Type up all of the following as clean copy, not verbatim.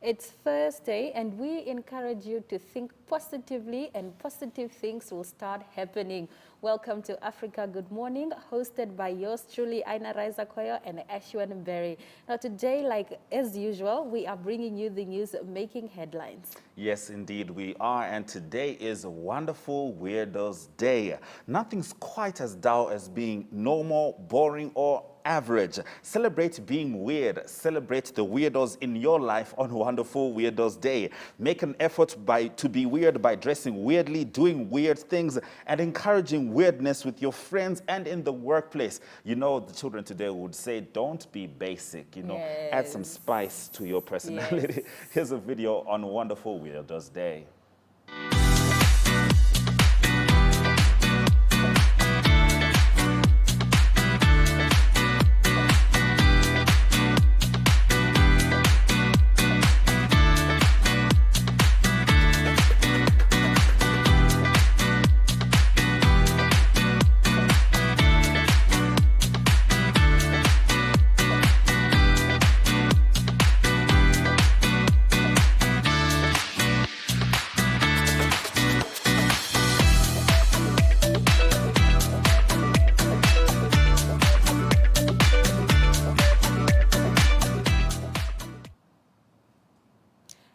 It's Thursday, and we encourage you to think positively, and positive things will start happening. Welcome to Africa Good Morning, hosted by yours truly, Aina Raisa Koyo and Ashwan Berry. Now today, like as usual, we are bringing you the news making headlines. Yes, indeed we are, and today is Wonderful Weirdos Day. Nothing's quite as dull as being normal, boring, or average. Celebrate being weird. Celebrate the weirdos in your life on Wonderful Weirdos Day. Make an effort to be weird by dressing weirdly, doing weird things, and encouraging weirdness with your friends and in the workplace. You know, the children today would say, don't be basic, add some spice to your personality. Yes. Here's a video on Wonderful Weirdos Day.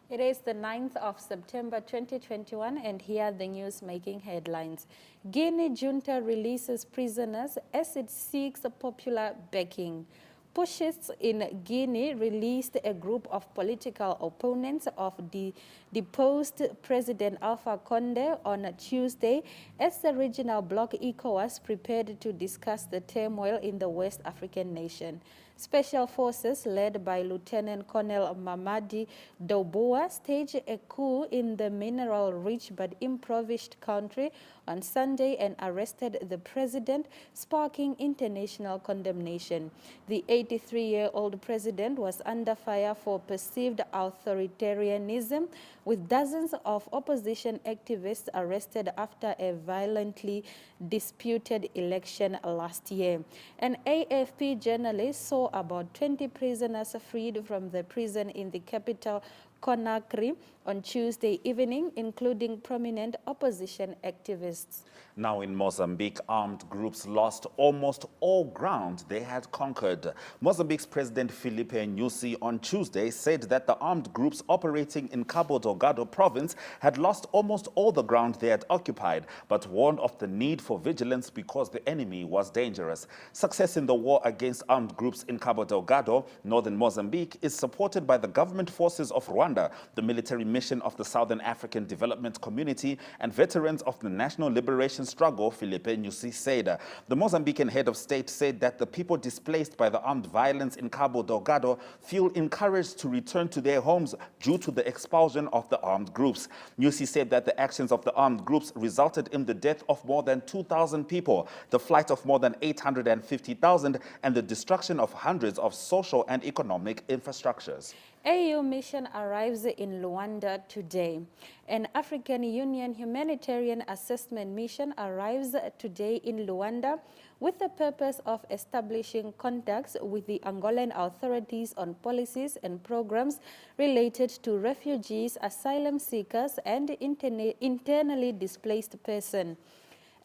It is the 9th of September 2021, and here are the news making headlines. Guinea junta releases prisoners as it seeks popular backing. Pushists in Guinea released a group of political opponents of the deposed President Alpha Conde on Tuesday as the regional bloc ECOWAS prepared to discuss the turmoil in the West African nation. Special forces led by Lieutenant Colonel Mamadi Douboua staged a coup in the mineral-rich but impoverished country on Sunday and arrested the president, sparking international condemnation. The 83-year-old president was under fire for perceived authoritarianism, with dozens of opposition activists arrested after a violently disputed election last year. An AFP journalist saw about 20 prisoners freed from the prison in the capital, Conakry, on Tuesday evening, including prominent opposition activists. Now in Mozambique, armed groups lost almost all ground they had conquered. Mozambique's President Filipe Nyusi on Tuesday said that the armed groups operating in Cabo Delgado province had lost almost all the ground they had occupied, but warned of the need for vigilance because the enemy was dangerous. Success in the war against armed groups in Cabo Delgado, northern Mozambique, is supported by the government forces of Rwanda, the military mission of the Southern African Development Community, and veterans of the National Liberation Struggle, Filipe Nyusi said. The Mozambican head of state said that the people displaced by the armed violence in Cabo Delgado feel encouraged to return to their homes due to the expulsion of the armed groups. Nyusi said that the actions of the armed groups resulted in the death of more than 2,000 people, the flight of more than 850,000, and the destruction of hundreds of social and economic infrastructures. AU mission arrives in Luanda today. An African Union humanitarian assessment mission arrives today in Luanda with the purpose of establishing contacts with the Angolan authorities on policies and programs related to refugees, asylum seekers, and internally displaced persons.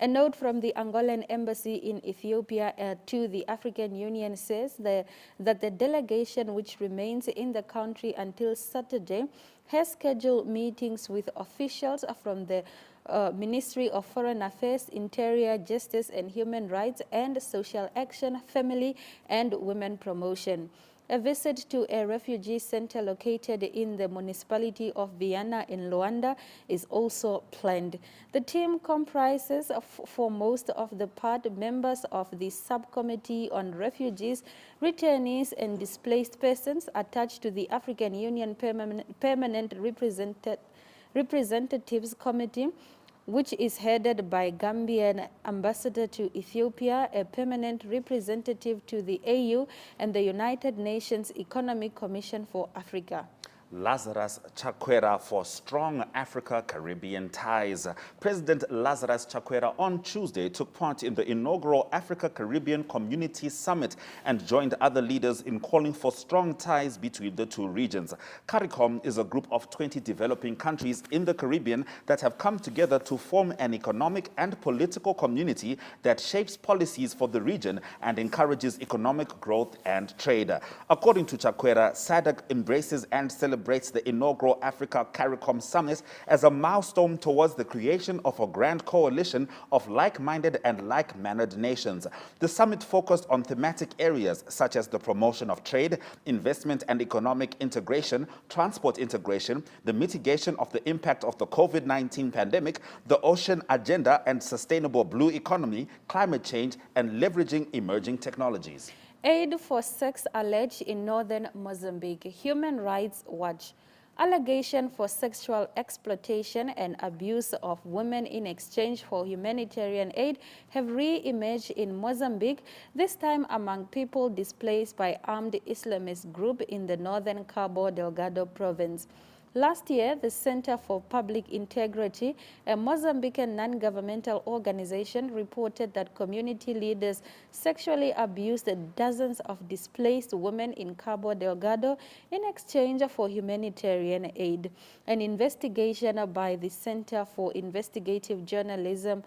A note from the Angolan embassy in Ethiopia to the African Union says that the delegation, which remains in the country until Saturday, has scheduled meetings with officials from the Ministry of Foreign Affairs, Interior, Justice and Human Rights, and Social Action, Family and Women Promotion. A visit to a refugee center located in the municipality of Viana in Luanda is also planned. The team comprises, for most of the part, members of the subcommittee on refugees, returnees and displaced persons attached to the African Union Permanent Representatives Committee, which is headed by Gambian ambassador to Ethiopia, a permanent representative to the AU, and the United Nations Economic Commission for Africa. Lazarus Chakwera for strong Africa-Caribbean ties. President Lazarus Chakwera on Tuesday took part in the inaugural Africa-Caribbean Community Summit and joined other leaders in calling for strong ties between the two regions. CARICOM is a group of 20 developing countries in the Caribbean that have come together to form an economic and political community that shapes policies for the region and encourages economic growth and trade. According to Chakwera, SADC embraces and celebrates the inaugural Africa CARICOM Summit as a milestone towards the creation of a grand coalition of like-minded and like-mannered nations. The summit focused on thematic areas such as the promotion of trade, investment and economic integration, transport integration, the mitigation of the impact of the COVID-19 pandemic, the ocean agenda and sustainable blue economy, climate change, and leveraging emerging technologies. Aid for sex alleged in northern Mozambique. Human Rights Watch. Allegation for sexual exploitation and abuse of women in exchange for humanitarian aid have re-emerged in Mozambique, this time among people displaced by armed Islamist group in the northern Cabo Delgado province. Last year, the Center for Public Integrity, a Mozambican non-governmental organization, reported that community leaders sexually abused dozens of displaced women in Cabo Delgado in exchange for humanitarian aid. An investigation by the Center for Investigative Journalism,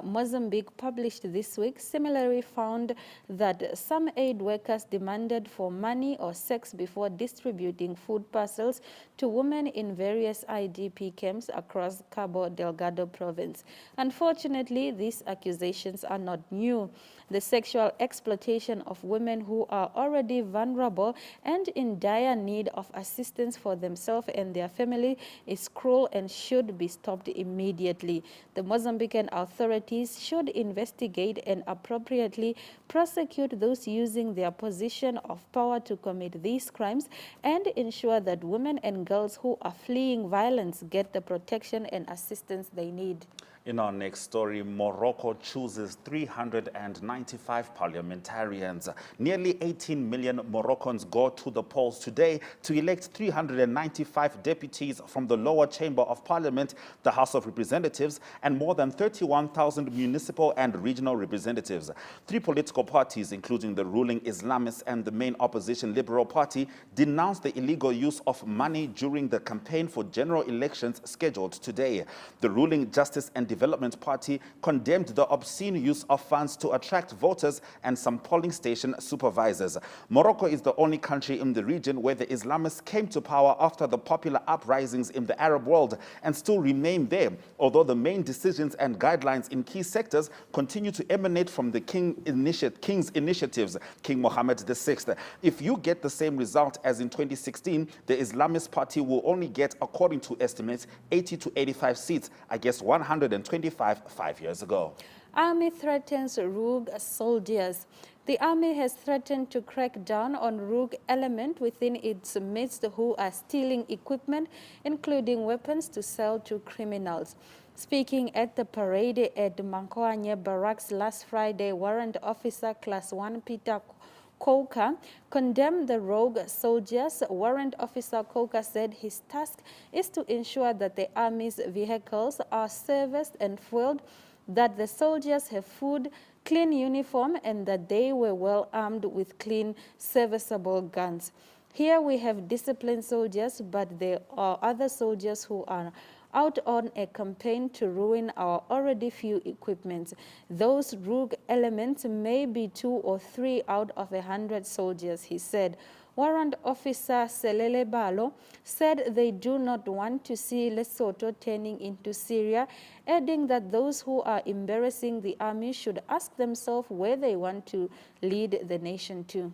Mozambique, published this week, similarly found that some aid workers demanded for money or sex before distributing food parcels to women in various IDP camps across Cabo Delgado province. Unfortunately, these accusations are not new. The sexual exploitation of women who are already vulnerable and in dire need of assistance for themselves and their family is cruel and should be stopped immediately. The Mozambican authorities should investigate and appropriately prosecute those using their position of power to commit these crimes and ensure that women and girls who are fleeing violence get the protection and assistance they need. In our next story, Morocco chooses 395 parliamentarians. Nearly 18 million Moroccans go to the polls today to elect 395 deputies from the lower chamber of parliament, the House of Representatives, and more than 31,000 municipal and regional representatives. Three political parties, including the ruling Islamists and the main opposition Liberal Party, denounced the illegal use of money during the campaign for general elections scheduled today. The ruling Justice and Development Party condemned the obscene use of funds to attract voters and some polling station supervisors. Morocco is the only country in the region where the Islamists came to power after the popular uprisings in the Arab world and still remain there, although the main decisions and guidelines in key sectors continue to emanate from the king's initiatives, King Mohammed VI. If you get the same result as in 2016, the Islamist Party will only get, according to estimates, 80 to 85 seats against 125 5 years ago. Army threatens rogue soldiers. The army has threatened to crack down on rogue elements within its midst who are stealing equipment, including weapons, to sell to criminals. Speaking at the parade at Mankoanye Barracks last Friday, Warrant Officer Class 1 Peter Koka condemned the rogue soldiers. Warrant Officer Koka said his task is to ensure that the Army's vehicles are serviced and fueled, that the soldiers have food, clean uniform, and that they were well armed with clean, serviceable guns. Here we have disciplined soldiers, but there are other soldiers who are out on a campaign to ruin our already few equipments. Those rogue elements may be 2 or 3 out of 100 soldiers, he said. Warrant Officer Selele Balo said they do not want to see Lesotho turning into Syria, adding that those who are embarrassing the army should ask themselves where they want to lead the nation to.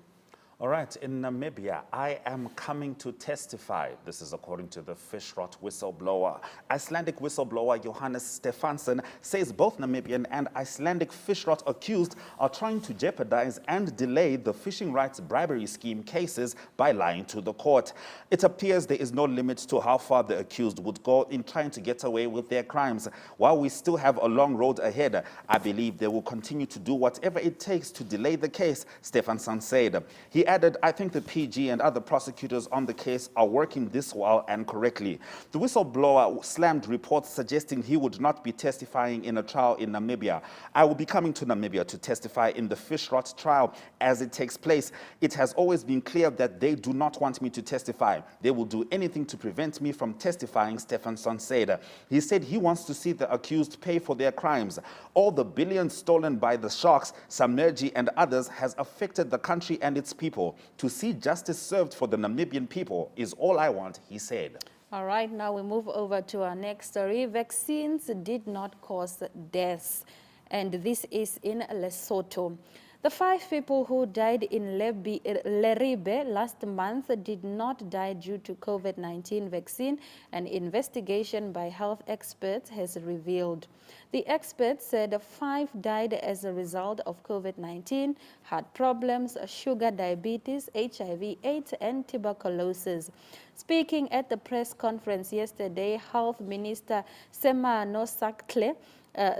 All right, in Namibia, I am coming to testify. This is according to the fish rot whistleblower. Icelandic whistleblower Johannes Stefansson says both Namibian and Icelandic fish rot accused are trying to jeopardize and delay the fishing rights bribery scheme cases by lying to the court. It appears there is no limit to how far the accused would go in trying to get away with their crimes. While we still have a long road ahead, I believe they will continue to do whatever it takes to delay the case, Stefansson said. He added, I think the PG and other prosecutors on the case are working this well and correctly. The whistleblower slammed reports suggesting he would not be testifying in a trial in Namibia. I will be coming to Namibia to testify in the fish rot trial as it takes place. It has always been clear that they do not want me to testify. They will do anything to prevent me from testifying, Stephenson said. He said he wants to see the accused pay for their crimes. All the billions stolen by the sharks, Samerji and others, has affected the country and its people. To see justice served for the Namibian people is all I want, he said. All right, now we move over to our next story. Vaccines did not cause deaths, and this is in Lesotho. The 5 people who died in Leribe last month did not die due to COVID-19 vaccine, an investigation by health experts has revealed. The experts said 5 died as a result of COVID-19, heart problems, sugar diabetes, HIV/AIDS, and tuberculosis. Speaking at the press conference yesterday, Health Minister Semano Sakle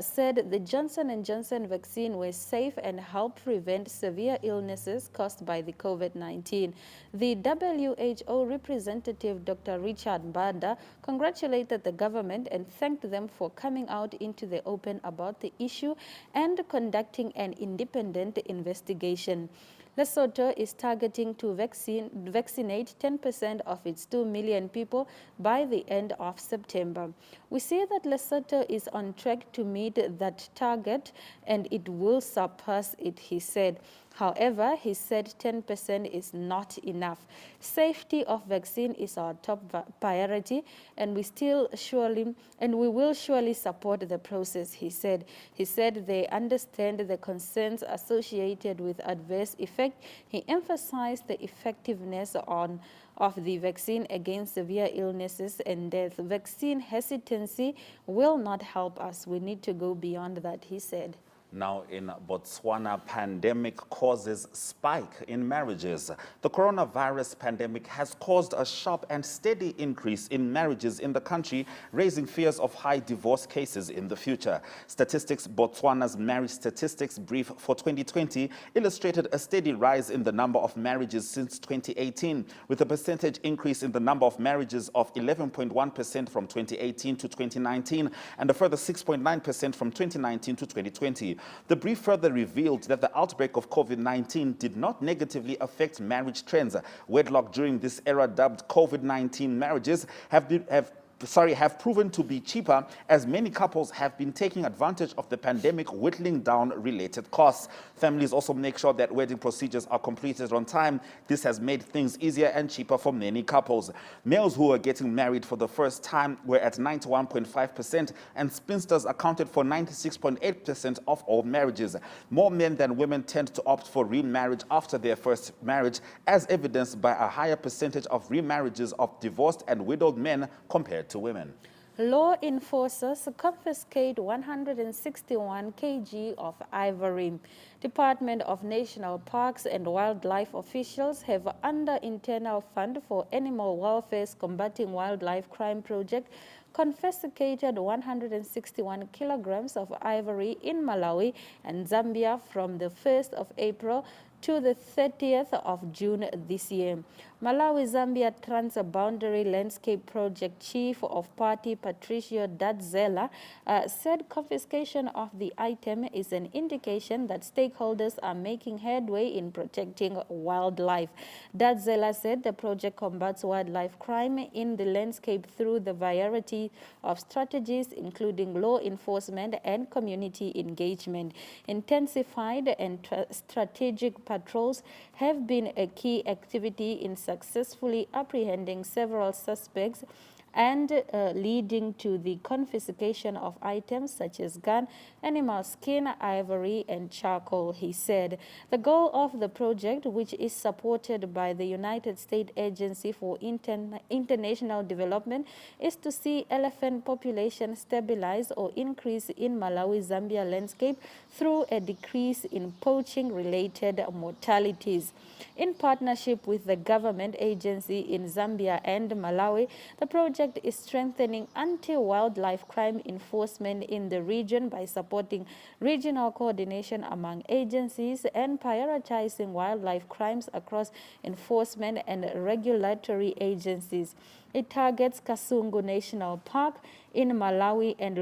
said the Johnson & Johnson vaccine was safe and helped prevent severe illnesses caused by the COVID-19. The WHO representative, Dr. Richard Mbanda, congratulated the government and thanked them for coming out into the open about the issue and conducting an independent investigation. Lesotho is targeting to vaccinate 10% of its 2 million people by the end of September. We see that Lesotho is on track to meet that target and it will surpass it, he said. However, he said 10% is not enough. Safety of vaccine is our top priority, and we will surely support the process, he said. He said they understand the concerns associated with adverse effect. He emphasized the effectiveness of the vaccine against severe illnesses and death. Vaccine hesitancy will not help us. We need to go beyond that, he said. Now in Botswana, pandemic causes spike in marriages. The coronavirus pandemic has caused a sharp and steady increase in marriages in the country, raising fears of high divorce cases in the future. Statistics Botswana's marriage statistics brief for 2020 illustrated a steady rise in the number of marriages since 2018, with a percentage increase in the number of marriages of 11.1% from 2018 to 2019 and a further 6.9% from 2019 to 2020. The brief further revealed that the outbreak of COVID-19 did not negatively affect marriage trends. Wedlock during this era, dubbed COVID-19 marriages, have proven to be cheaper, as many couples have been taking advantage of the pandemic, whittling down related costs. Families also make sure that wedding procedures are completed on time. This has made things easier and cheaper for many couples. Males who are getting married for the first time were at 91.5%, and spinsters accounted for 96.8% of all marriages. More men than women tend to opt for remarriage after their first marriage, as evidenced by a higher percentage of remarriages of divorced and widowed men compared to women. Law enforcers confiscate 161 kg of ivory. Department of National Parks and Wildlife officials have, under Internal Fund for Animal Welfare's Combating Wildlife Crime Project, confiscated 161 kilograms of ivory in Malawi and Zambia from the 1st of April to the 30th of June this year. Malawi-Zambia Trans-Boundary Landscape Project Chief of Party Patricio Dadzela said confiscation of the item is an indication that stakeholders are making headway in protecting wildlife. Dadzela said the project combats wildlife crime in the landscape through the variety of strategies, including law enforcement and community engagement. Intensified and strategic patrols have been a key activity in successfully apprehending several suspects and leading to the confiscation of items such as gun, animal skin, ivory, and charcoal, he said. The goal of the project, which is supported by the United States Agency for International Development, is to see elephant population stabilize or increase in Malawi-Zambia landscape through a decrease in poaching-related mortalities. In partnership with the government agency in Zambia and Malawi, the project project is strengthening anti-wildlife crime enforcement in the region by supporting regional coordination among agencies and prioritizing wildlife crimes across enforcement and regulatory agencies. It targets Kasungu National Park in Malawi and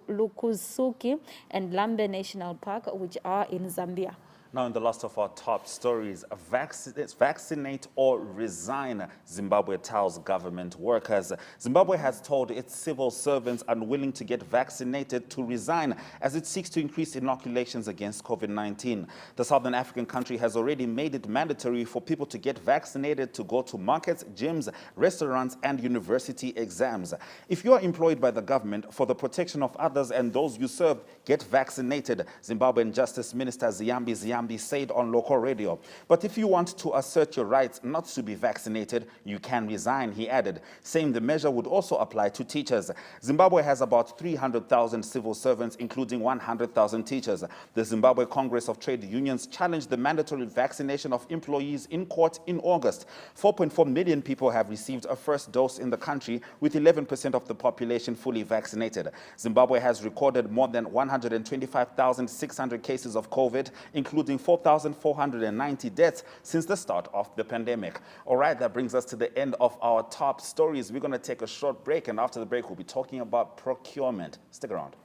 Lukusuki and Lambe National Park, which are in Zambia. Now, in the last of our top stories, vaccinate or resign, Zimbabwe tells government workers. Zimbabwe has told its civil servants unwilling to get vaccinated to resign as it seeks to increase inoculations against COVID-19. The Southern African country has already made it mandatory for people to get vaccinated to go to markets, gyms, restaurants, and university exams. If you are employed by the government for the protection of others and those you serve, get vaccinated, Zimbabwean Justice Minister Ziyambi said on local radio. But if you want to assert your rights not to be vaccinated, you can resign, he added, saying the measure would also apply to teachers. Zimbabwe has about 300,000 civil servants, including 100,000 teachers. The Zimbabwe Congress of Trade Unions challenged the mandatory vaccination of employees in court in August. 4.4 million people have received a first dose in the country, with 11% of the population fully vaccinated. Zimbabwe has recorded more than 125,600 cases of COVID, including 4,490 deaths since the start of the pandemic. All right, that brings us to the end of our top stories. We're going to take a short break, and after the break, we'll be talking about procurement. Stick around.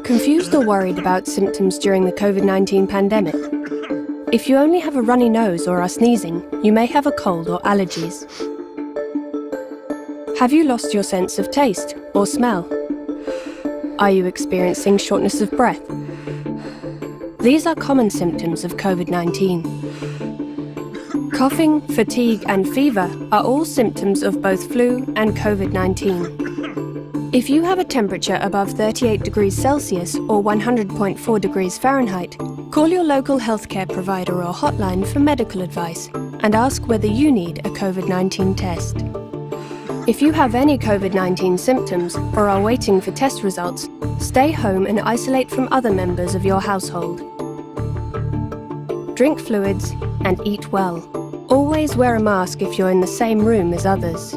Confused or worried about symptoms during the COVID-19 pandemic? If you only have a runny nose or are sneezing, you may have a cold or allergies. Have you lost your sense of taste or smell? Are you experiencing shortness of breath? These are common symptoms of COVID-19. Coughing, fatigue and fever are all symptoms of both flu and COVID-19. If you have a temperature above 38 degrees Celsius or 100.4 degrees Fahrenheit, call your local healthcare provider or hotline for medical advice and ask whether you need a COVID-19 test. If you have any COVID-19 symptoms or are waiting for test results, stay home and isolate from other members of your household. Drink fluids and eat well. Always wear a mask if you're in the same room as others.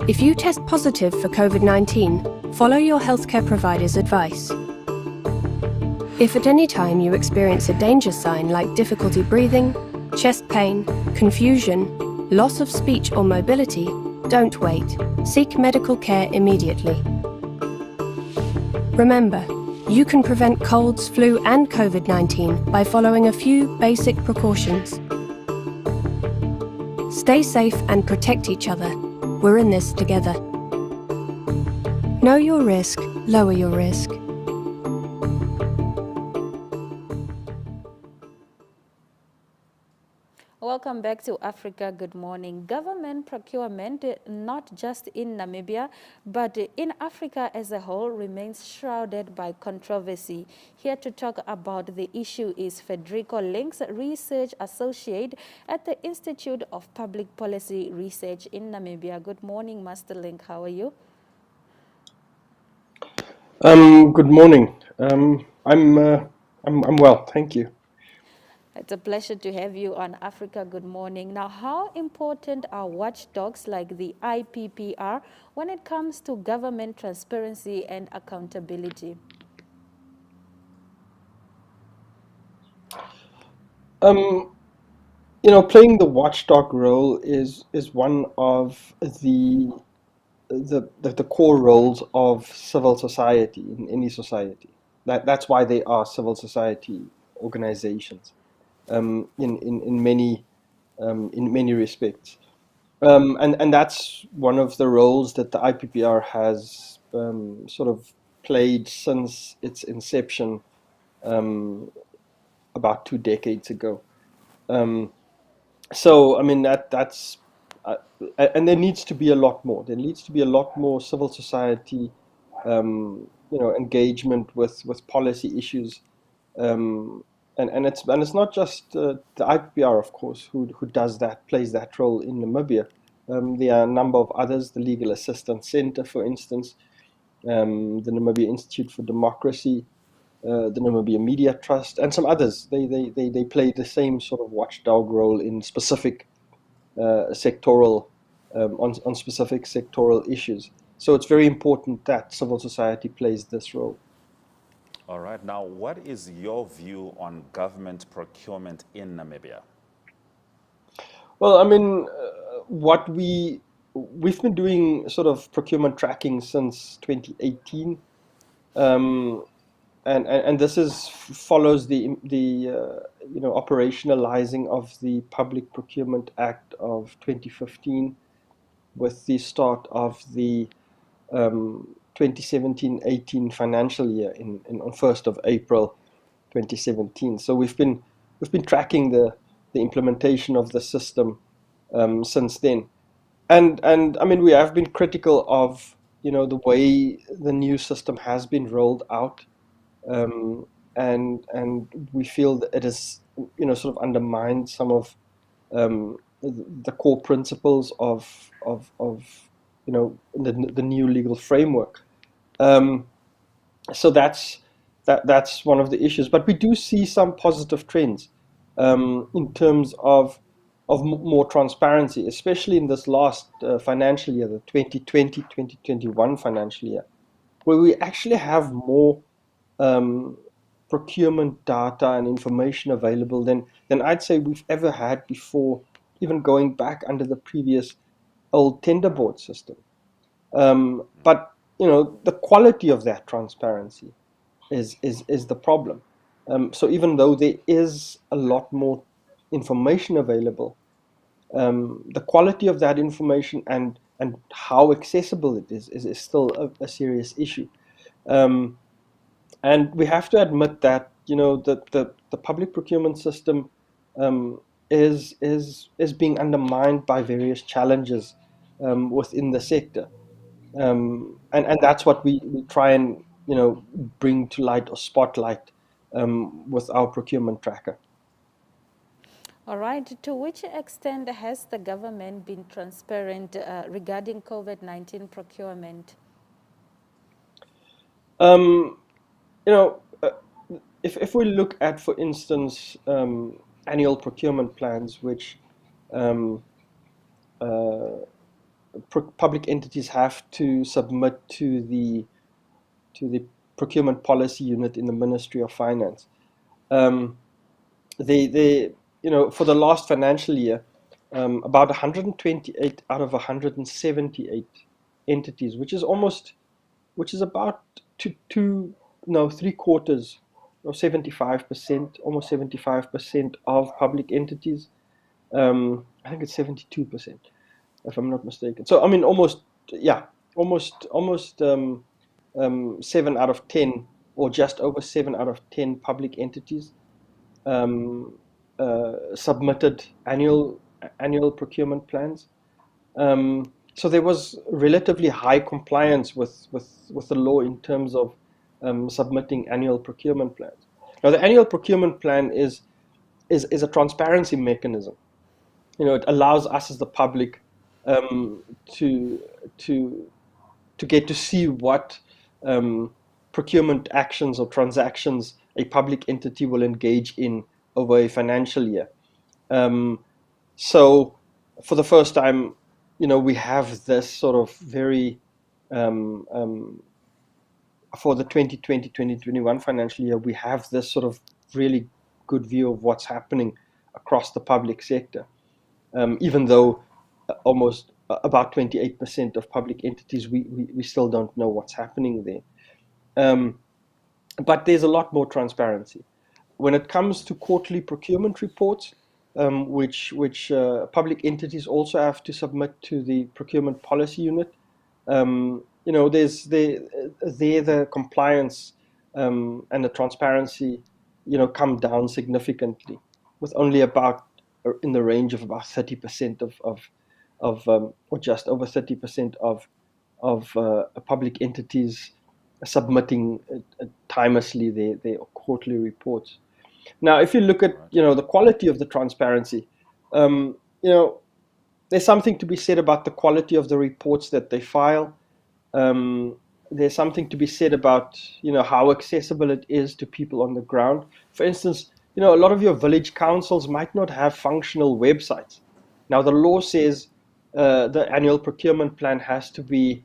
If you test positive for COVID-19, follow your healthcare provider's advice. If at any time you experience a danger sign like difficulty breathing, chest pain, confusion, loss of speech or mobility, don't wait. Seek medical care immediately. Remember, you can prevent colds, flu and COVID-19 by following a few basic precautions. Stay safe and protect each other. We're in this together. Know your risk, lower your risk. Welcome back to Africa Good Morning. Government procurement, not just in Namibia, but in Africa as a whole, remains shrouded by controversy. Here to talk about the issue is Federico Links, Research Associate at the Institute of Public Policy Research in Namibia. Good morning, Master Link. How are you? Good morning. I'm well, thank you. It's a pleasure to have you on Africa Good Morning. Now, how important are watchdogs like the IPPR when it comes to government transparency and accountability? Playing the watchdog role is one of the core roles of civil society in any society. That's why they are civil society organizations. In many respects, and that's one of the roles that the IPPR has sort of played since its inception about 2 decades ago. So I mean that's and there needs to be a lot more. There needs to be a lot more civil society, engagement with policy issues. And it's not just the IPPR, of course, who does that, plays that role in Namibia. There are a number of others, the Legal Assistance Center, for instance, the Namibia Institute for Democracy, the Namibia Media Trust, and some others. They play the same sort of watchdog role in specific sectoral on specific sectoral issues. So it's very important that civil society plays this role. All right. Now, what is your view on government procurement in Namibia? Well, I mean, what we've been doing sort of procurement tracking since 2018, um, and this is follows the operationalizing of the Public Procurement Act of 2015 with the start of the 2017-18 financial year on 1st of April 2017. So we've been tracking the implementation of the system since then. And I mean, we have been critical of the way the new system has been rolled out, um, and we feel that it has sort of undermined some of the core principles of the new legal framework. Um, so that's one of the issues. But we do see some positive trends in terms of more transparency, especially in this last financial year, the 2020-2021 financial year, where we actually have more um, procurement data and information available than I'd say we've ever had before, even going back under the previous old tender board system. But the quality of that transparency is the problem. So even though there is a lot more information available, the quality of that information and how accessible it is still a serious issue. Um, and we have to admit that the public procurement system is being undermined by various challenges within the sector. And that's what we try and bring to light or spotlight with our procurement tracker. All right. To which extent has the government been transparent regarding COVID-19 procurement? Um, you know, uh, if we look at, for instance, annual procurement plans, which um, uh, public entities have to submit to the procurement policy unit in the Ministry of Finance. Um, they for the last financial year, about 128 out of 178 entities, which is about two no three quarters or 75%, almost 75% of public entities. I think it's 72%, if I'm not mistaken. So I mean, almost 7 out of 10, or just over 7 out of 10 public entities submitted annual procurement plans. So there was relatively high compliance with the law in terms of submitting annual procurement plans. Now, the annual procurement plan is a transparency mechanism. It allows us as the public um, to to to get to see what procurement actions or transactions a public entity will engage in over a financial year. Um, so for the first time, we have this sort of very um, um, for the 2020-2021 financial year, we have this sort of really good view of what's happening across the public sector, even though almost about 28% of public entities, we still don't know what's happening there. But there's a lot more transparency. When it comes to quarterly procurement reports, which public entities also have to submit to the procurement policy unit, there the compliance and the transparency, come down significantly, with only about in the range of about 30% or just over 30% of public entities submitting timelessly their quarterly reports. Now, if you look at the quality of the transparency, um, you know there's something to be said about the quality of the reports that they file. There's something to be said about, how accessible it is to people on the ground. For instance, a lot of your village councils might not have functional websites. Now, the law says the annual procurement plan has to be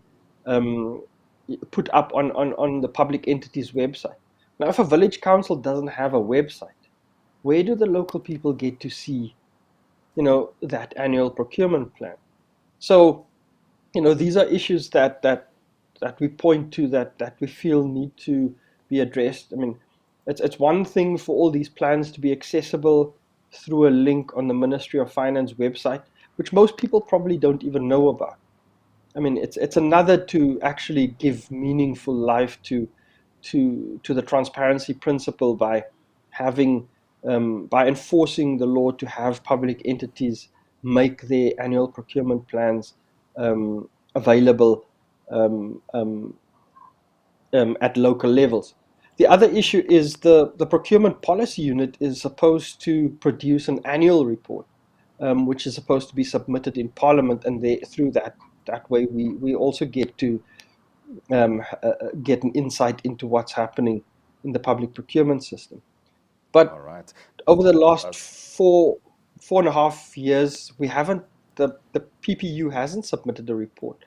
put up on the public entity's website. Now, if a village council doesn't have a website, where do the local people get to see, that annual procurement plan? So, these are issues that we point to, that we feel need to be addressed. I mean, it's one thing for all these plans to be accessible through a link on the Ministry of Finance website, which most people probably don't even know about. I mean, it's another to actually give meaningful life to the transparency principle by enforcing the law to have public entities make their annual procurement plans available at local levels. The other issue is the procurement policy unit is supposed to produce an annual report, which is supposed to be submitted in Parliament, and through that way we also get to get an insight into what's happening in the public procurement system. But All right. over the last 4.5 years, the PPU hasn't submitted a report.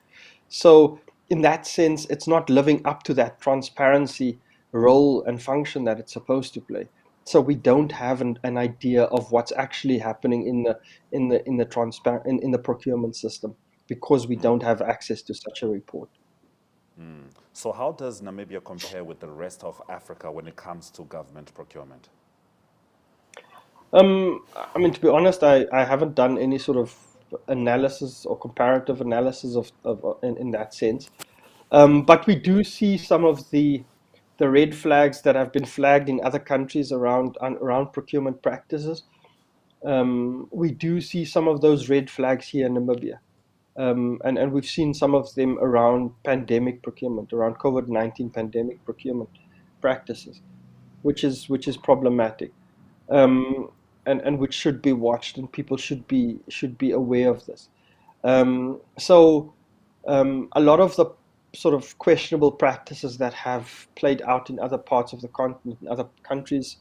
So in that sense, it's not living up to that transparency role and function that it's supposed to play. So we don't have an idea of what's actually happening in the procurement system, because we don't have access to such a report. So how does Namibia compare with the rest of Africa when it comes to government procurement? I mean, to be honest, I haven't done any sort of analysis or comparative analysis in that sense. But we do see some of the red flags that have been flagged in other countries around procurement practices. We do see some of those red flags here in Namibia. And we've seen some of them around pandemic procurement, around COVID-19 pandemic procurement practices, which is problematic, and which should be watched, and people should be aware of this. So a lot of the sort of questionable practices that have played out in other parts of the continent, in other countries,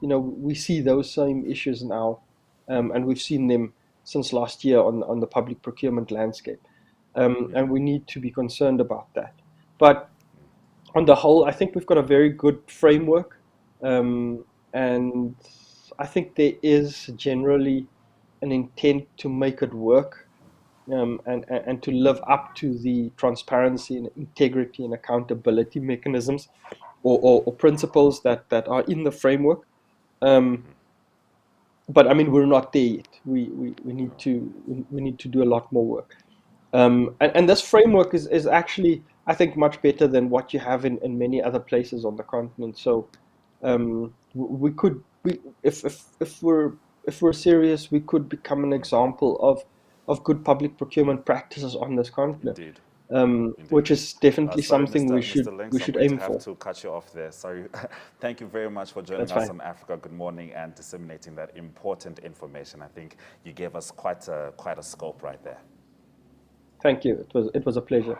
we see those same issues now, and we've seen them since last year on the public procurement landscape, and we need to be concerned about that. But on the whole, I think we've got a very good framework, and I think there is generally an intent to make it work, and to live up to the transparency and integrity and accountability mechanisms or principles that are in the framework. But I mean, we're not there yet. We need to do a lot more work. And this framework is actually, I think, much better than what you have in many other places on the continent. So if we're serious, we could become an example of good public procurement practices on this continent. Indeed. Which is definitely Sorry, something we should aim for. I have to cut you off there. Sorry. Thank you very much for joining us on Africa Good Morning and disseminating that important information. I think you gave us quite a scope right there. Thank you. It was a pleasure.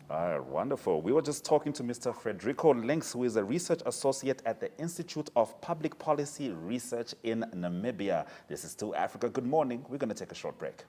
Wonderful. We were just talking to Mr. Frederico Links, who is a research associate at the Institute of Public Policy Research in Namibia. This is still Africa Good Morning. We're going to take a short break.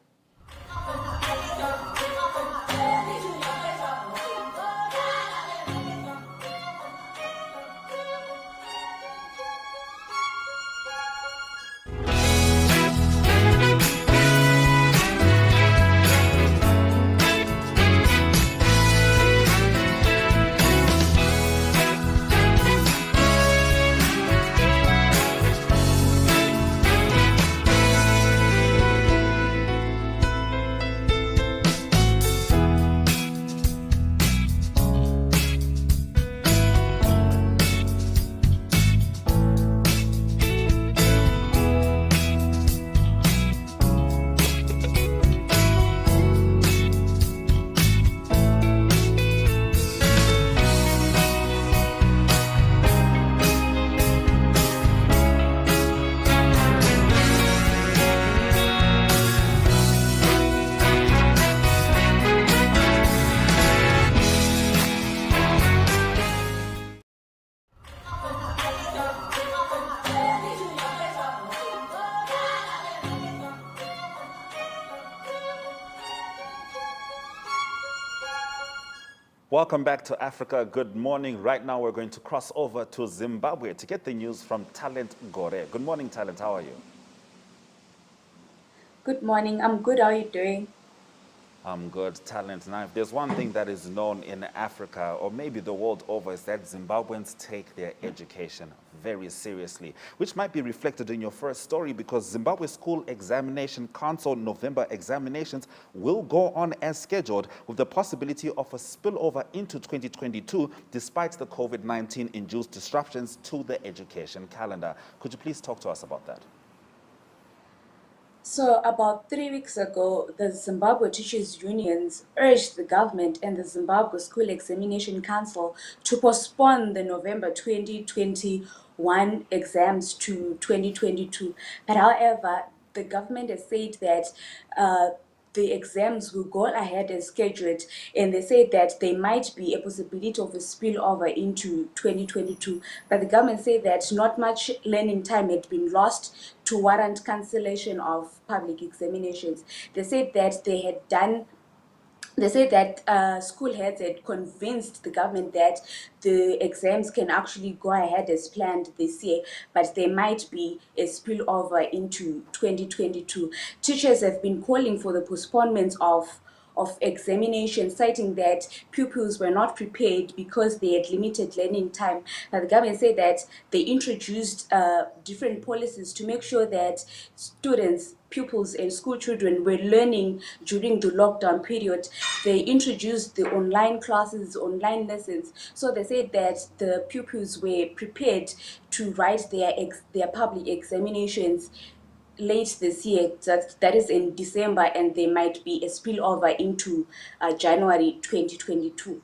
Welcome back to Africa. Good morning. Right now, we're going to cross over to Zimbabwe to get the news from Talent Gore. Good morning, Talent. How are you? Good morning. I'm good. How are you doing? I'm good, Talent. Now, if there's one thing that is known in Africa, or maybe the world over, is that Zimbabweans take their education very seriously, which might be reflected in your first story, because Zimbabwe School Examination Council November examinations will go on as scheduled, with the possibility of a spillover into 2022, despite the COVID-19 induced disruptions to the education calendar. Could you please talk to us about that? So, about 3 weeks ago, the Zimbabwe Teachers Unions urged the government and the Zimbabwe School Examination Council to postpone the November 2021 exams to 2022. But however, the government has said that the exams will go ahead as scheduled, and they said that there might be a possibility of a spillover into 2022. But the government said that not much learning time had been lost to warrant cancellation of public examinations. They said that school heads had convinced the government that the exams can actually go ahead as planned this year, but there might be a spillover into 2022. Teachers have been calling for the postponement of examinations, citing that pupils were not prepared because they had limited learning time. But the government said that they introduced different policies to make sure that students, pupils, and school children were learning during the lockdown period. They introduced the online classes, online lessons. So they said that the pupils were prepared to write their public examinations late this year, that is in December, and there might be a spillover into January 2022.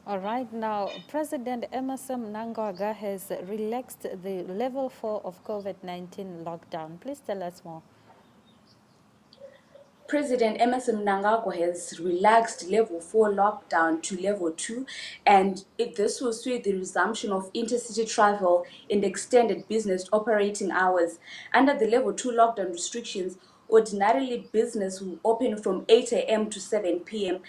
All right, now President Emerson Mnangagwa has relaxed the level 4 of COVID-19 lockdown. Please tell us more. President Emerson Mnangagwa has relaxed level 4 lockdown to level 2, and this will see the resumption of intercity travel and extended business operating hours. Under the level 2 lockdown restrictions, ordinarily business will open from 8 a.m. to 7 p.m.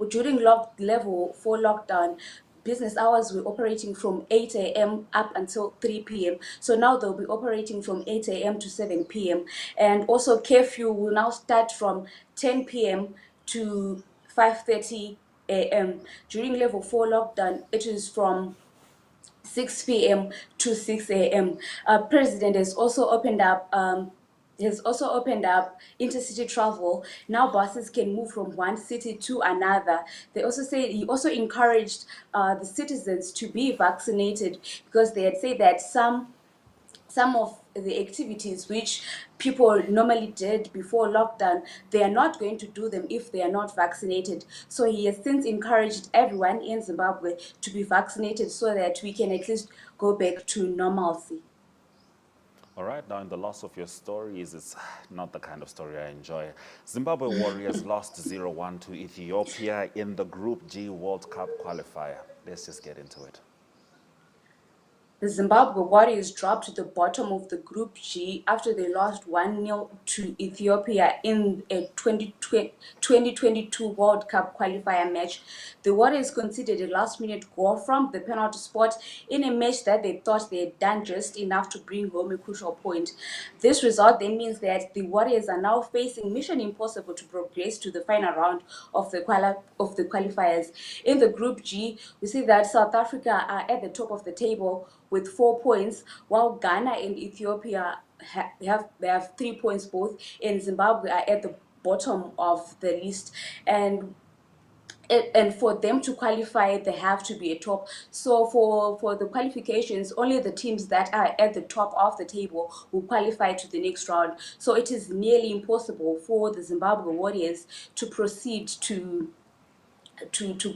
During level 4 lockdown, business hours were operating from 8 a.m. up until 3 p.m. So now they'll be operating from 8 a.m. to 7 p.m. And also curfew will now start from 10 p.m. to 5:30 a.m. During level 4 lockdown, it is from 6 p.m. to 6 a.m. President has also opened up intercity travel. Now buses can move from one city to another. He also encouraged the citizens to be vaccinated, because they had said that some of the activities which people normally did before lockdown, they are not going to do them if they are not vaccinated. So he has since encouraged everyone in Zimbabwe to be vaccinated so that we can at least go back to normalcy. All right, now in the loss of your stories, it's not the kind of story I enjoy. Zimbabwe Warriors lost 0-1 to Ethiopia in the Group G World Cup qualifier. Let's just get into it. The Zimbabwe Warriors dropped to the bottom of the Group G after they lost 1-0 to Ethiopia in a 2022 World Cup qualifier match. The Warriors conceded a last-minute goal from the penalty spot in a match that they thought they had done just enough to bring home a crucial point. This result then means that the Warriors are now facing mission impossible to progress to the final round of the qualifiers. In the Group G, we see that South Africa are at the top of the table with 4 points, while Ghana and Ethiopia have 3 points both, and Zimbabwe are at the bottom of the list. And for them to qualify, they have to be a top. So for the qualifications, only the teams that are at the top of the table will qualify to the next round. So it is nearly impossible for the Zimbabwe Warriors to proceed to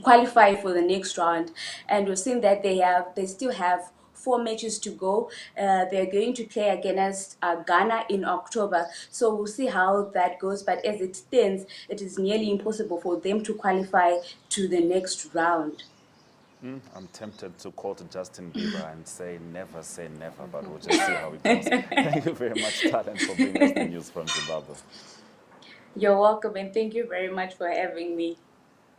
qualify for the next round. And we've seen that they still have 4 matches to go. They're going to play against Ghana in October. So we'll see how that goes. But as it stands, it is nearly impossible for them to qualify to the next round. I'm tempted to quote Justin Bieber and say never, but we'll just see how it goes. Thank you very much, Talent, for bringing us the news from Zimbabwe. You're welcome, and thank you very much for having me.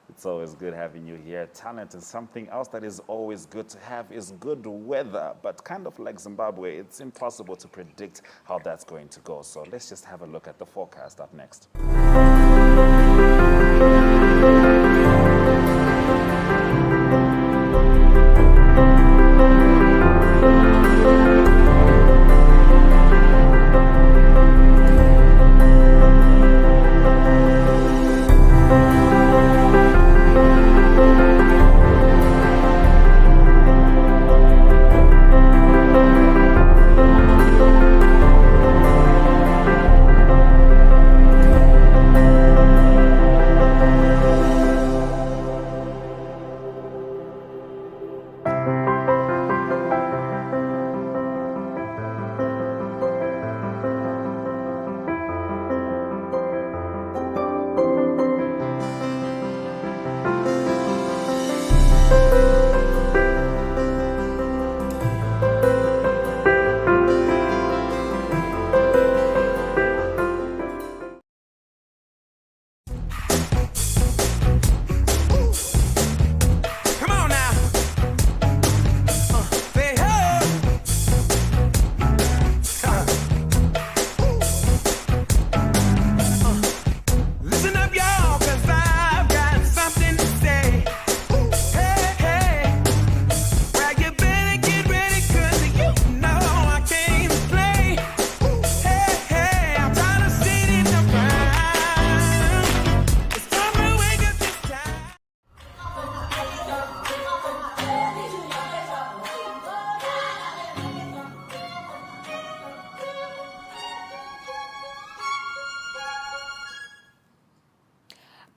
It's always good having you here. Talent is something else that is always good to have is good weather, but kind of like Zimbabwe, it's impossible to predict how that's going to go. So let's just have a look at the forecast up next. Come on now. Say hey. Listen up, y'all, 'cause I've got something to say. Hey, hey. Well, you better get ready, 'cause you know I came to play. Hey, hey. I'm trying to sit in the ground. It's time to wake up this time.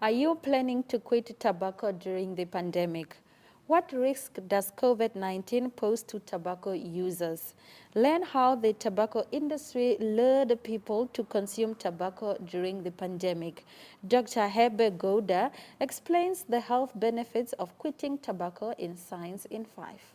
Are you planning to quit tobacco during the pandemic? What risk does COVID-19 pose to tobacco users? Learn how the tobacco industry lured people to consume tobacco during the pandemic. Dr. Hebe Gouda explains the health benefits of quitting tobacco in Science in 5.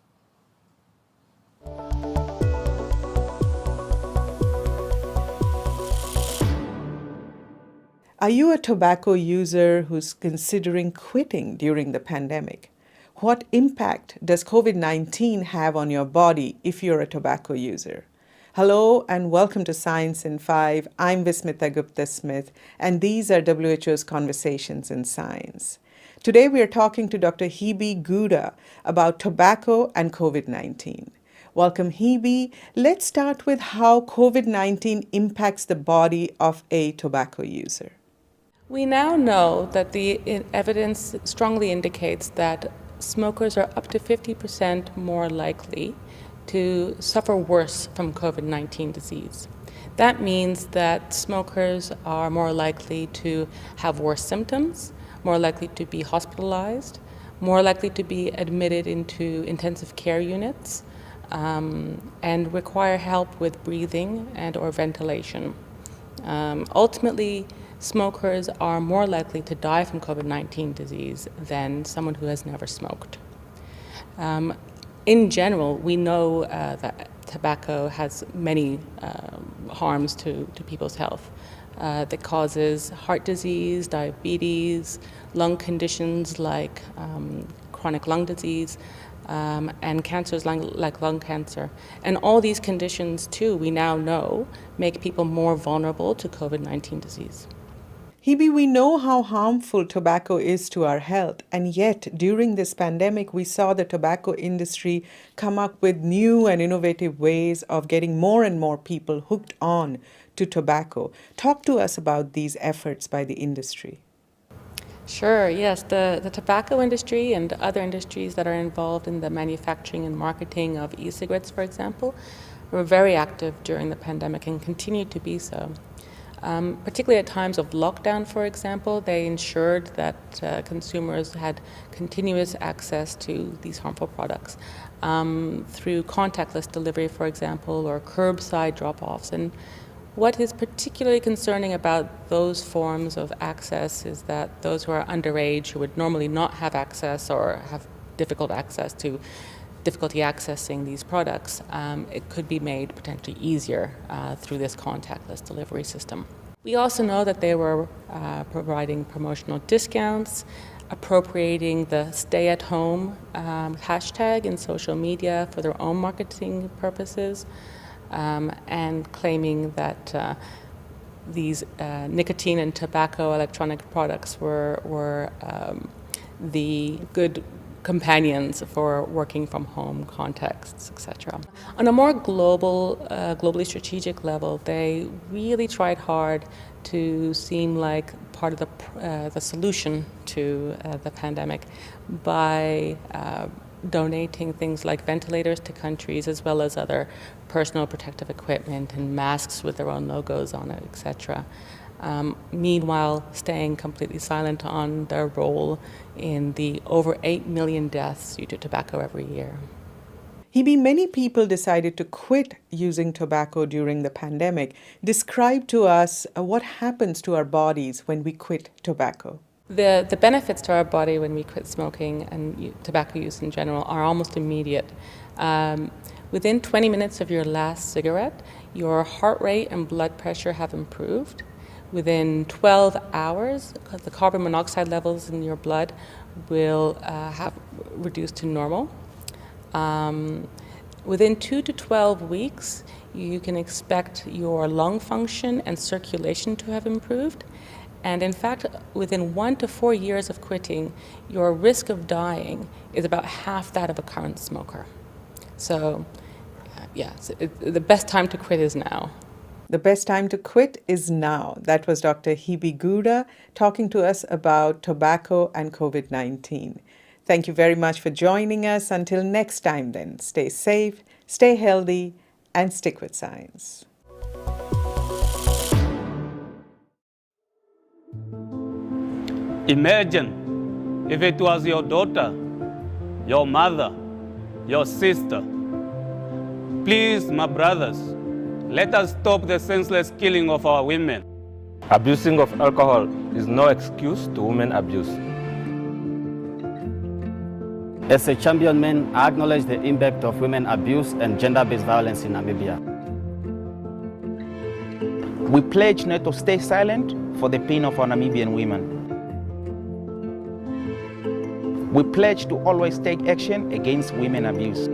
Are you a tobacco user who's considering quitting during the pandemic? What impact does COVID-19 have on your body if you're a tobacco user? Hello and welcome to Science in 5. I'm Vismitha Gupta-Smith and these are WHO's Conversations in Science. Today we are talking to Dr. Hebe Gouda about tobacco and COVID-19. Welcome, Hebe. Let's start with how COVID-19 impacts the body of a tobacco user. We now know that the evidence strongly indicates that smokers are up to 50% more likely to suffer worse from COVID-19 disease. That means that smokers are more likely to have worse symptoms, more likely to be hospitalized, more likely to be admitted into intensive care units, and require help with breathing and or ventilation. Ultimately, smokers are more likely to die from COVID-19 disease than someone who has never smoked. In general, we know that tobacco has many harms to people's health. That causes heart disease, diabetes, lung conditions like chronic lung disease, and cancers like lung cancer. And all these conditions, too, we now know, make people more vulnerable to COVID-19 disease. Hebe, we know how harmful tobacco is to our health, and yet during this pandemic, we saw the tobacco industry come up with new and innovative ways of getting more and more people hooked on to tobacco. Talk to us about these efforts by the industry. Sure, yes. The tobacco industry and other industries that are involved in the manufacturing and marketing of e-cigarettes, for example, were very active during the pandemic and continue to be so. Particularly at times of lockdown, for example, they ensured that consumers had continuous access to these harmful products through contactless delivery, for example, or curbside drop-offs. And what is particularly concerning about those forms of access is that those who are underage, who would normally not have access or have difficulty accessing these products, it could be made potentially easier through this contactless delivery system. We also know that they were providing promotional discounts, appropriating the stay-at-home hashtag in social media for their own marketing purposes, and claiming that these nicotine and tobacco electronic products were the good companions for working from home contexts, etc. On a more globally strategic level, they really tried hard to seem like part of the solution to the pandemic by donating things like ventilators to countries, as well as other personal protective equipment and masks with their own logos on it, etc. Meanwhile, staying completely silent on their role in the over 8 million deaths due to tobacco every year. Hebe, many people decided to quit using tobacco during the pandemic. Describe to us what happens to our bodies when we quit tobacco. The benefits to our body when we quit smoking and tobacco use in general are almost immediate. Within 20 minutes of your last cigarette, your heart rate and blood pressure have improved. Within 12 hours, the carbon monoxide levels in your blood will have reduced to normal. Within 2 to 12 weeks, you can expect your lung function and circulation to have improved. And in fact, within 1 to 4 years of quitting, your risk of dying is about half that of a current smoker. So, the best time to quit is now. The best time to quit is now. That was Dr. Hebe Gouda talking to us about tobacco and COVID-19. Thank you very much for joining us. Until next time then, stay safe, stay healthy, and stick with science. Imagine if it was your daughter, your mother, your sister. Please, my brothers, let us stop the senseless killing of our women. Abusing of alcohol is no excuse to women abuse. As a champion man, I acknowledge the impact of women abuse and gender-based violence in Namibia. We pledge not to stay silent for the pain of our Namibian women. We pledge to always take action against women abuse.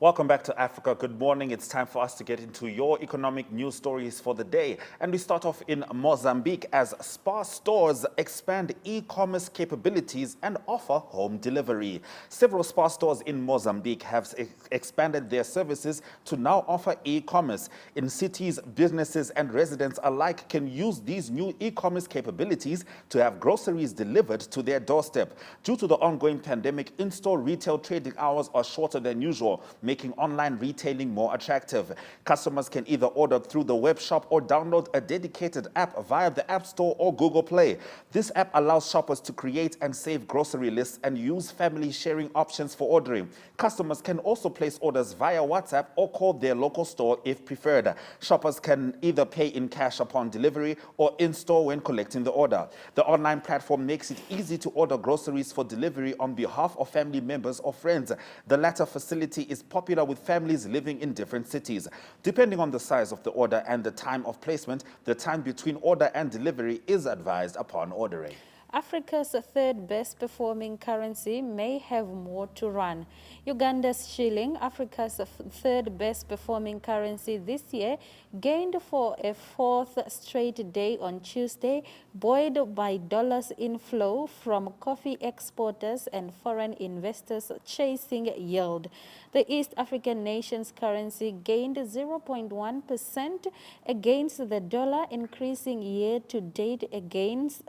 Welcome back to Africa. Good morning. It's time for us to get into your economic news stories for the day. And we start off in Mozambique as Spar stores expand e-commerce capabilities and offer home delivery. Several Spar stores in Mozambique have expanded their services to now offer e-commerce. In cities, businesses and residents alike can use these new e-commerce capabilities to have groceries delivered to their doorstep. Due to the ongoing pandemic, in-store retail trading hours are shorter than usual, making online retailing more attractive. Customers can either order through the web shop or download a dedicated app via the App Store or Google Play. This app allows shoppers to create and save grocery lists and use family sharing options for ordering. Customers can also place orders via WhatsApp or call their local store if preferred. Shoppers can either pay in cash upon delivery or in-store when collecting the order. The online platform makes it easy to order groceries for delivery on behalf of family members or friends. The latter facility is popular with families living in different cities. Depending on the size of the order and the time of placement, the time between order and delivery is advised upon ordering. Africa's third best performing currency may have more to run. Uganda's shilling, Africa's third best performing currency this year, gained for a fourth straight day on Tuesday, buoyed by dollars inflow from coffee exporters and foreign investors chasing yield. The East African nation's currency gained 0.1% against the dollar, increasing year to date against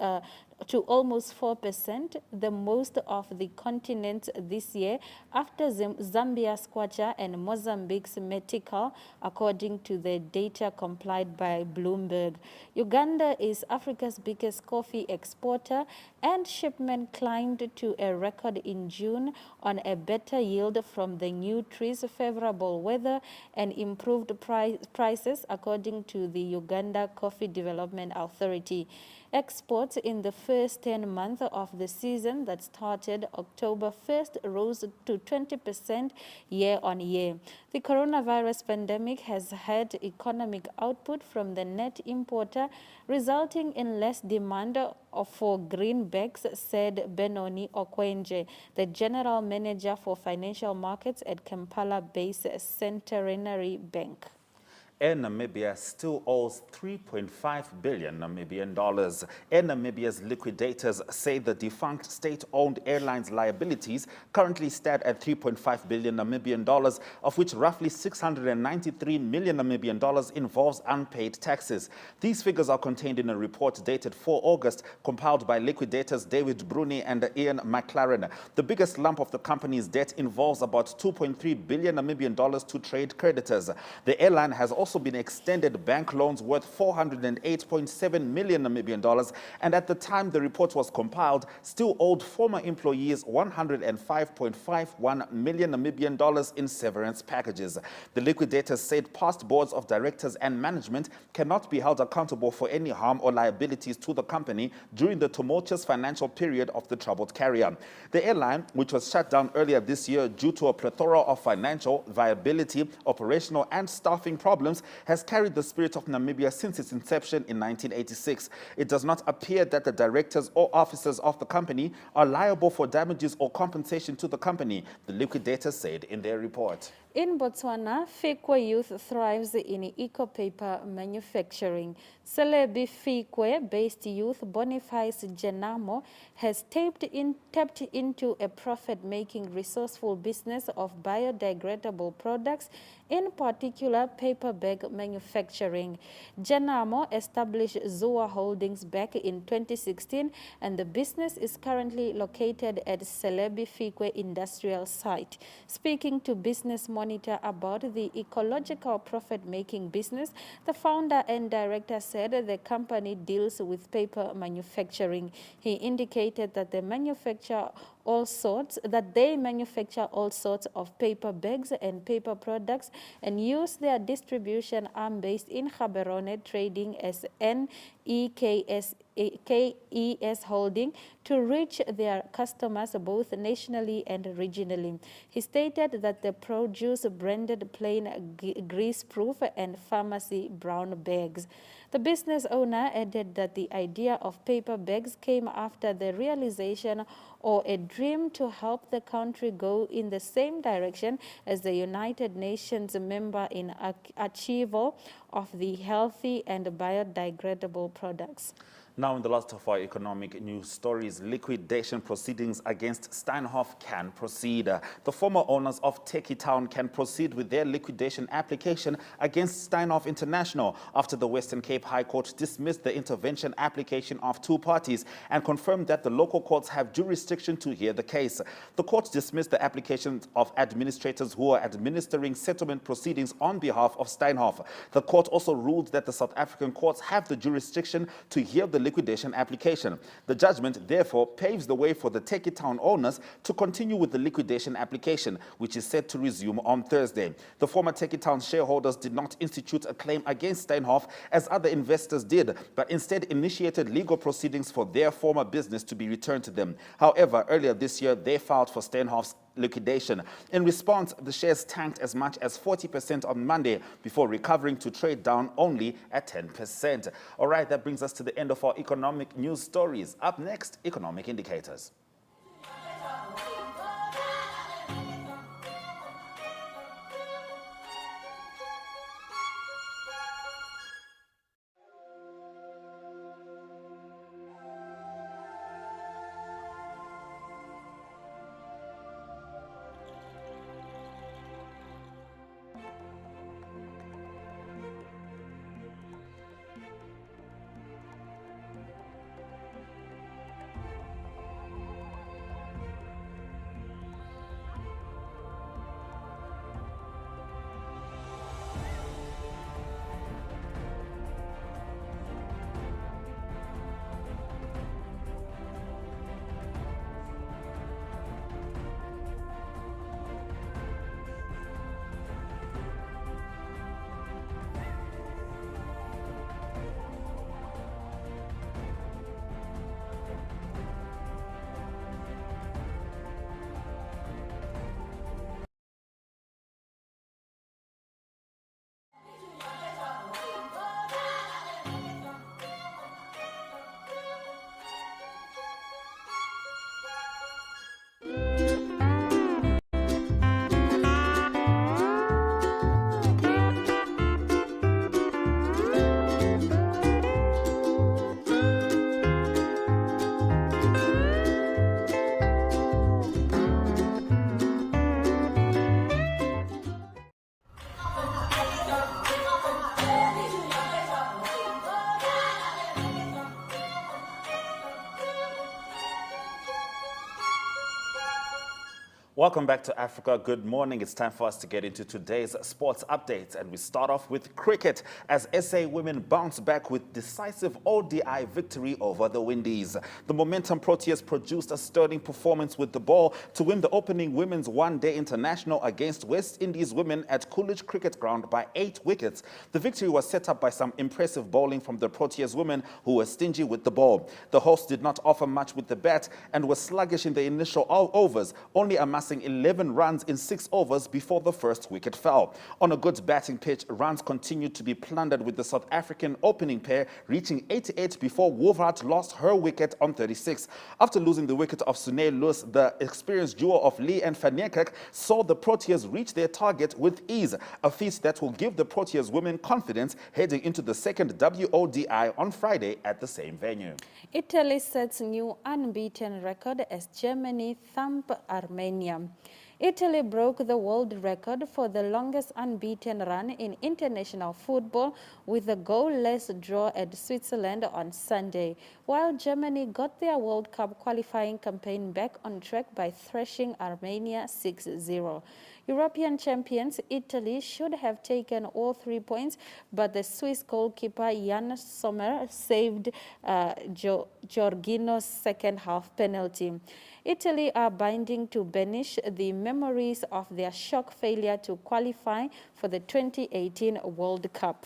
to almost 4%, the most of the continent this year, after Zambia's kwacha and Mozambique's metical, according to the data compiled by Bloomberg. Uganda is Africa's biggest coffee exporter, and shipment climbed to a record in June on a better yield from the new trees, favorable weather, and improved prices, according to the Uganda Coffee Development Authority. Exports in the first 10 months of the season that started October 1st rose to 20% year on year. The coronavirus pandemic has had economic output from the net importer, resulting in less demand for greenbacks, said Benoni Okwenje, the general manager for financial markets at Kampala-based Centenary Bank. And Namibia still owes 3.5 billion Namibian dollars. And Namibia's liquidators say the defunct state-owned airlines liabilities currently stand at 3.5 billion Namibian dollars, of which roughly 693 million Namibian dollars involves unpaid taxes. These figures are contained in a report dated 4 August, compiled by liquidators David Bruni and Ian McLaren. The biggest lump of the company's debt involves about 2.3 billion Namibian dollars to trade creditors. The airline has also been extended bank loans worth 408.7 million Namibian dollars, and at the time the report was compiled, still owed former employees 105.51 million Namibian dollars in severance packages. The liquidators said past boards of directors and management cannot be held accountable for any harm or liabilities to the company during the tumultuous financial period of the troubled carrier. The airline, which was shut down earlier this year due to a plethora of financial, viability, operational and staffing problems, has carried the spirit of Namibia since its inception in 1986. It does not appear that the directors or officers of the company are liable for damages or compensation to the company, the liquidators said in their report. In Botswana, Fikwe youth thrives in eco-paper manufacturing. Celebi Fikwe-based youth Boniface Genamo has tapped into a profit-making, resourceful business of biodegradable products, in particular paper bag manufacturing. Genamo established Zua Holdings back in 2016, and the business is currently located at Celebi Fikwe Industrial Site. Speaking to Business Monitor about the ecological profit-making business, the founder and director said the company deals with paper manufacturing. He indicated that they manufacture all sorts of paper bags and paper products, and use their distribution arm based in Gaborone trading as NEKS Holding to reach their customers both nationally and regionally. He stated that they produce branded plain grease-proof and pharmacy brown bags. The business owner added that the idea of paper bags came after the realization or a dream to help the country go in the same direction as the United Nations member in achievement of the healthy and biodegradable products. Now, in the last of our economic news stories, liquidation proceedings against Steinhoff can proceed. The former owners of Techie Town can proceed with their liquidation application against Steinhoff International after the Western Cape High Court dismissed the intervention application of two parties and confirmed that the local courts have jurisdiction to hear the case. The court dismissed the applications of administrators who are administering settlement proceedings on behalf of Steinhoff. The court also ruled that the South African courts have the jurisdiction to hear the liquidation application. The judgment therefore paves the way for the Techie Town owners to continue with the liquidation application, which is set to resume on Thursday. The former Techie Town shareholders did not institute a claim against Steinhoff as other investors did, but instead initiated legal proceedings for their former business to be returned to them. However, earlier this year, they filed for Steinhoff's liquidation. In response, the shares tanked as much as 40% on Monday before recovering to trade down only at 10%. All right, that brings us to the end of our economic news stories. Up next, economic indicators. Welcome back to Africa. Good morning. It's time for us to get into today's sports updates. And we start off with cricket as SA women bounce back with decisive ODI victory over the Windies. The Momentum Proteas produced a sterling performance with the ball to win the opening women's one-day international against West Indies women at Coolidge Cricket Ground by 8 wickets. The victory was set up by some impressive bowling from the Proteas women who were stingy with the ball. The hosts did not offer much with the bat and were sluggish in the initial overs, only amassing 11 runs in 6 overs before the first wicket fell. On a good batting pitch, runs continued to be plundered with the South African opening pair reaching 88 before Wolvaert lost her wicket on 36. After losing the wicket of Sunil Lewis, the experienced duo of Lee and Van Niekerk saw the Proteas reach their target with ease, a feat that will give the Proteas women confidence heading into the second WODI on Friday at the same venue. Italy sets new unbeaten record as Germany thump Armenia. Italy broke the world record for the longest unbeaten run in international football with a goalless draw at Switzerland on Sunday, while Germany got their World Cup qualifying campaign back on track by thrashing Armenia 6-0. European champions Italy should have taken all 3 points, but the Swiss goalkeeper Jan Sommer saved Giorgino's second-half penalty. Italy are binding to banish the memories of their shock failure to qualify for the 2018 World Cup.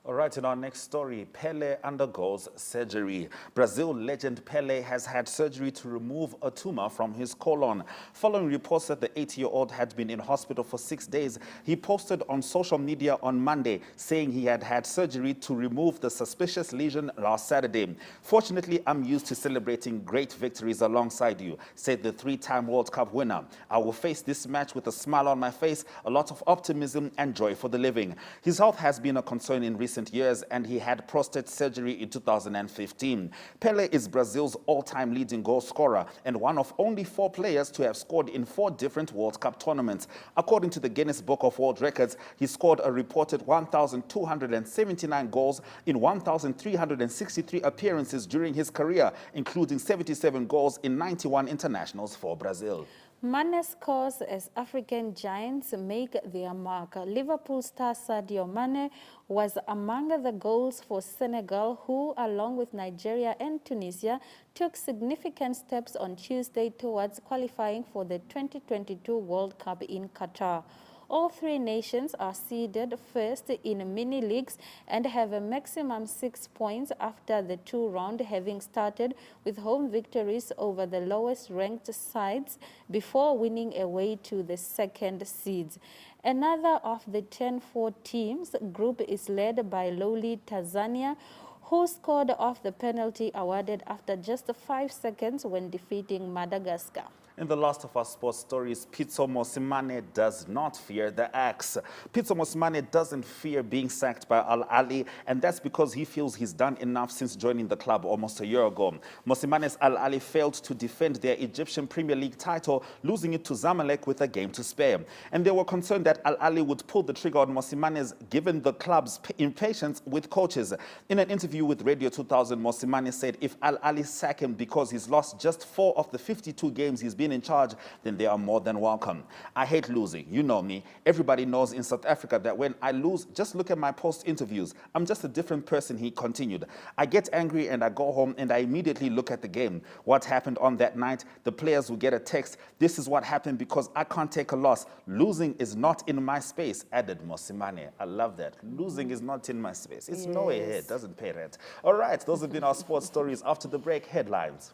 All right, in our next story, Pele undergoes surgery. Brazil legend Pele has had surgery to remove a tumor from his colon. Following reports that the 80-year-old had been in hospital for 6 days, he posted on social media on Monday saying he had had surgery to remove the suspicious lesion last Saturday. Fortunately, I'm used to celebrating great victories alongside you, said the 3-time World Cup winner. I will face this match with a smile on my face, a lot of optimism and joy for the living. His health has been a concern in recent years, and he had prostate surgery in 2015. Pele is Brazil's all-time leading goal scorer and one of only 4 players to have scored in 4 different World Cup tournaments. According to the Guinness Book of World Records, he scored a reported 1,279 goals in 1,363 appearances during his career, including 77 goals in 91 internationals for Brazil. Mane scores as African giants make their mark. Liverpool star Sadio Mane was among the goals for Senegal, who, along with Nigeria and Tunisia, took significant steps on Tuesday towards qualifying for the 2022 World Cup in Qatar. All three nations are seeded first in mini leagues and have a maximum 6 points after the two rounds, having started with home victories over the lowest ranked sides before winning away to the second seeds. Another of the 10-4 teams group is led by lowly Tanzania, who scored off the penalty awarded after just 5 seconds when defeating Madagascar. In the last of our sports stories, Pitso Mosimane does not fear the axe. Pitso Mosimane doesn't fear being sacked by Al Ahly, and that's because he feels he's done enough since joining the club almost a year ago. Mosimane's Al Ahly failed to defend their Egyptian Premier League title, losing it to Zamalek with a game to spare. And they were concerned that Al Ahly would pull the trigger on Mosimane's, given the club's impatience with coaches. In an interview with Radio 2000, Mosimane said if Al Ahly sack him because he's lost just 4 of the 52 games he's been in charge, then they are more than welcome. I hate losing. You know me. Everybody knows in South Africa that when I lose, just look at my post interviews. I'm just a different person, he continued. I get angry and I go home and I immediately look at the game. What happened on that night? The players will get a text. This is what happened because I can't take a loss. Losing is not in my space, added Mosimane. I love that. Losing is not in my space. It's no way here. It doesn't pay rent. All right, those have been our sports stories. After the break, headlines.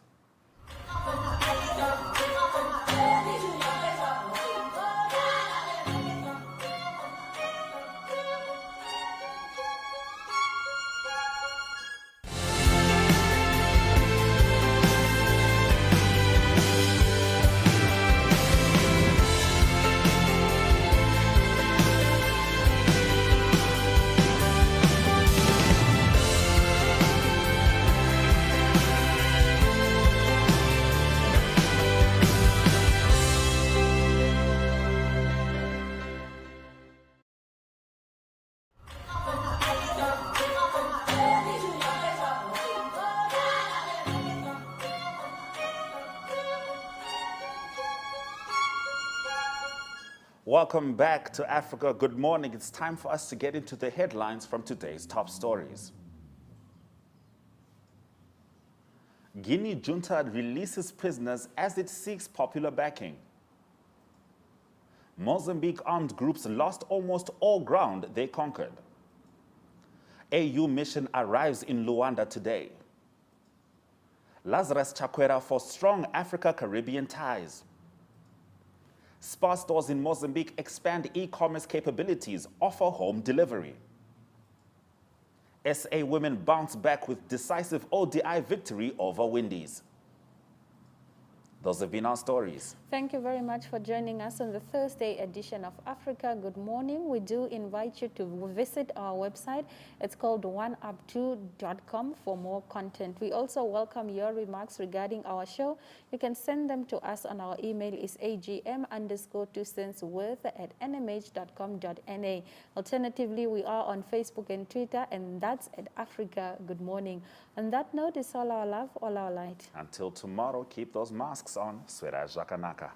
Welcome back to Africa. Good morning. It's time for us to get into the headlines from today's top stories. Guinea junta releases prisoners as it seeks popular backing. Mozambique armed groups lost almost all ground they conquered. AU mission arrives in Luanda today. Lazarus Chakwera for strong Africa-Caribbean ties. Spar stores in Mozambique expand e-commerce capabilities, offer home delivery. SA women bounce back with decisive ODI victory over Windies. Those have been our stories. Thank you very much for joining us on the Thursday edition of Africa Good Morning. We do invite you to visit our website. It's called oneup2.com for more content. We also welcome your remarks regarding our show. You can send them to us on our email is agm_2centsworth@nmh.com.na. Alternatively, we are on Facebook and Twitter, and that's at Africa Good Morning. On that note, it's all our love, all our light. Until tomorrow, keep those masks on. Swera Jakanaka.